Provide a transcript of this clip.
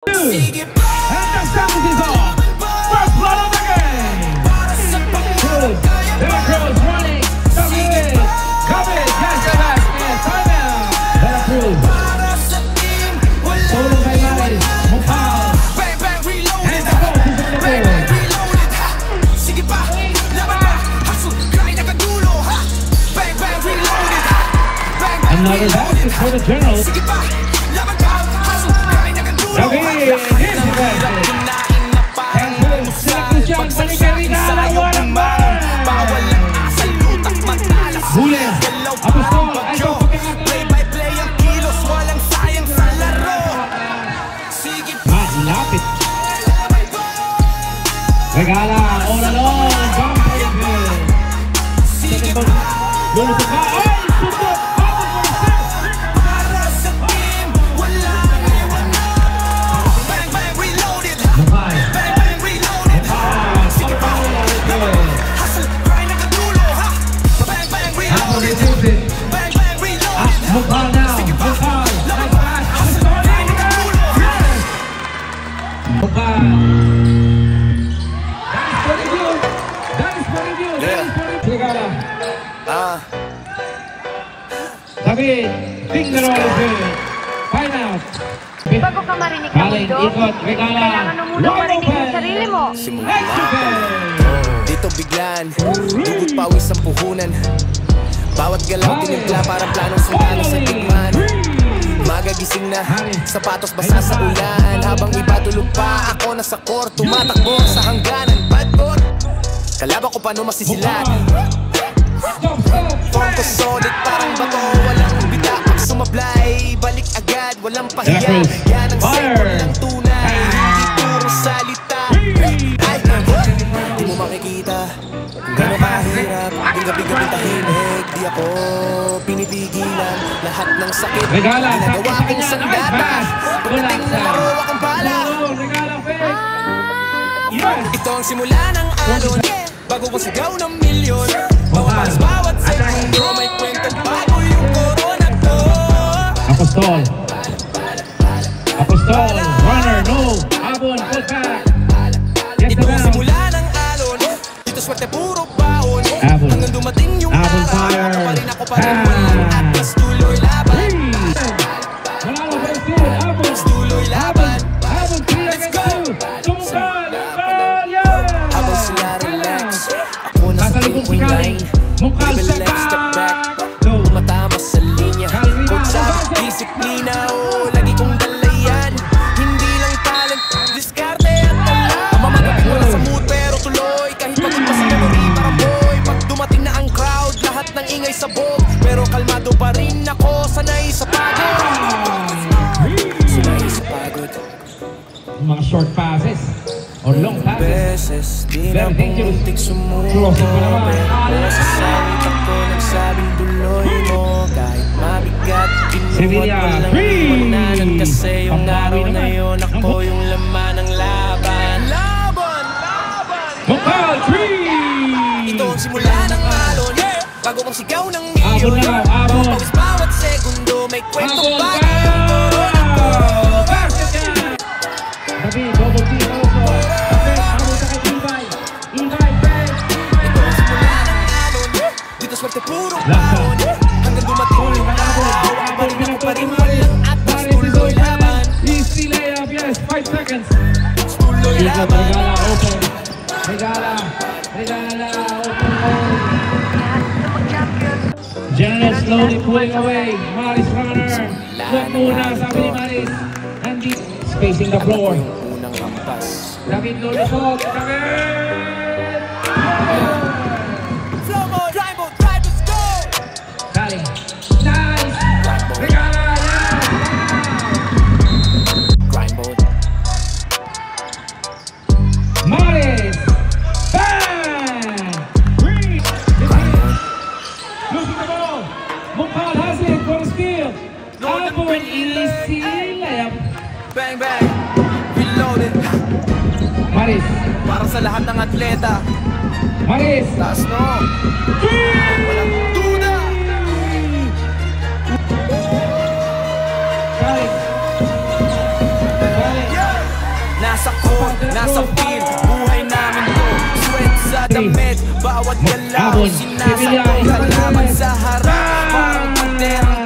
And the sound is off. First blood of the game. Cruz. There Cruz running. Dominguez. Coming. Catch the back. And timeout. There Cruz. Solo by Maris. Mopal. And the ball is on the board. Another basket for the Generals. David, here's the basket. And Cruz, second shot, balikan Rigala, walang ball. Hules, Apostol, ay ito play-by-play ang kilos, walang sayang sa laro. Lapit. Rigala, all alone, bumper good. Lulusok ka, ay! Tutok! Mopal now, Mopal. Mopal. That is for review. Rigala. David, finger roll is good. Fine out. Bago ka marinig ng mundo, kailangan mo muna marinig yung sarili mo. Dito biglaan, dugot pawis ang puhunan. Bawat galaw tinimpla parang planong sundalo sa tigman. Magagising na, sapatos basa sa ulan. Habang iba tulog pa, ako nasa court, tumatakbo sa hangganan. Bad boy, kalaban ko paano masisilat. Form ko solid parang bato, walang bita pag sumablay. Balik agad, walang pahiya, yan ang sector ng tunay. Hindi puro salita. Ay, di mo makikita kung gano'n kahirap. Yung gabi-gabi tahimik, di ako pinipigilan. Lahat ng sakit, ginagawa kong sandata. Pagdating na laro, akong bala. Ito ang simula ng alon, bago ang sigaw ng milyon. Bawat segundo, may kwentang bago yung corona to. Apostol. Apostol, runner, no. Abon, pull back. Ito ang simula ng alon, dito swerte puro baon. Hanggang dumating yung araw, ako pa rin ako pa rin walang atlas. Tuloy laban. Tuloy laban. Let's go! Habang sila relax, ako nasa three-point line. Dribble left, step back, tumatama sa linya. Coach sa disiplina, lagi kong dalayan. Hindi lang talent, diskarte at tala. Mamagapin mo lang sa mood pero tuloy. Kahit pagod pa sa memory para boy. Pag dumating na ang crowd, lahat ng ingay sabog. Pero kalmado pa rin ako, sanay sa pagod. Sanay sa pagod. Mga short passes or long passes. Very dangerous. Crossing pa naman. Pero sa sawit ako nagsabing tuloy mo. Kahit mabigat, pinuwat walang iwanan. Kasi yung araw na yun, ako yung laman ng laban. Laban! Mopal, 3! Ito ang simula ng alon, bago ang sigaw ng milyon. Pawis bawat segundo, may kwentong bago yung corona ko. David, double team also. Abon sa kay Ibay. Ibay, Ben. Ito ang simula ng alon, dito swerte puro baon. Hanggang dumating yung araw, ako pa rin walang atlas. Tuloy laban. Easy layup, yes, 5 seconds. Tuloy laban. Rigala, open. Rigala, open. General slowly pulling away. Maris runner. Look muna, sabi ni Maris. And spacing the floor. Unang hampas. David lulusok. David! Flow mo, drive mo, let's go! Galing. Nice! Rigala, yeah! Grind mode. Maris! Bang! Green! Losing the ball. Mopal has it for the steal. Abon, easy layup. Bang, bang. Reloaded. Maris. Para sa lahat ng atleta. Maris. Taas no. Walang duda. Galing. Galing. nasa court, nasa field, buhay namin to. Sweat sa damit, bawat galaw, sinasakto. Kalaban sa harap, parang panterang